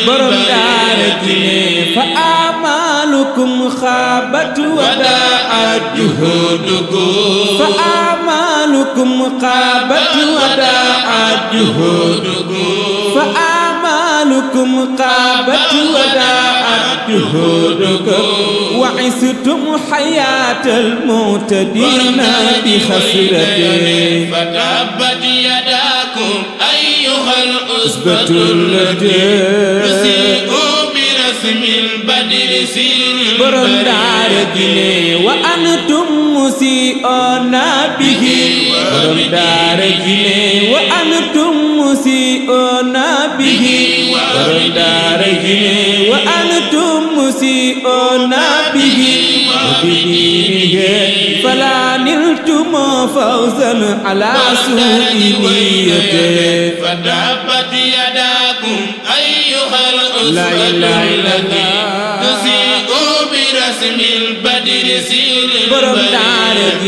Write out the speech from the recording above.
borom Daradji fa amalukum xaabat wadaat juhudukum fa amalukum xaabat wadaat juhudukum fa amalukum xaabat wadaat juhudukum wa istum hayatal mu'tadina bi khasratin fatabat yadakum ayyuhal usbatul borom Daradji wa antum musi'una bihi borom Daradji wa antum musi'una bihi borom Daradji wa antum musi'una bihi fala niltum fawzan ala su'i niyyati fatabat yadakum ayyuhal la ilaha illallah tusi'u bi rasmil badri sil borom Daradji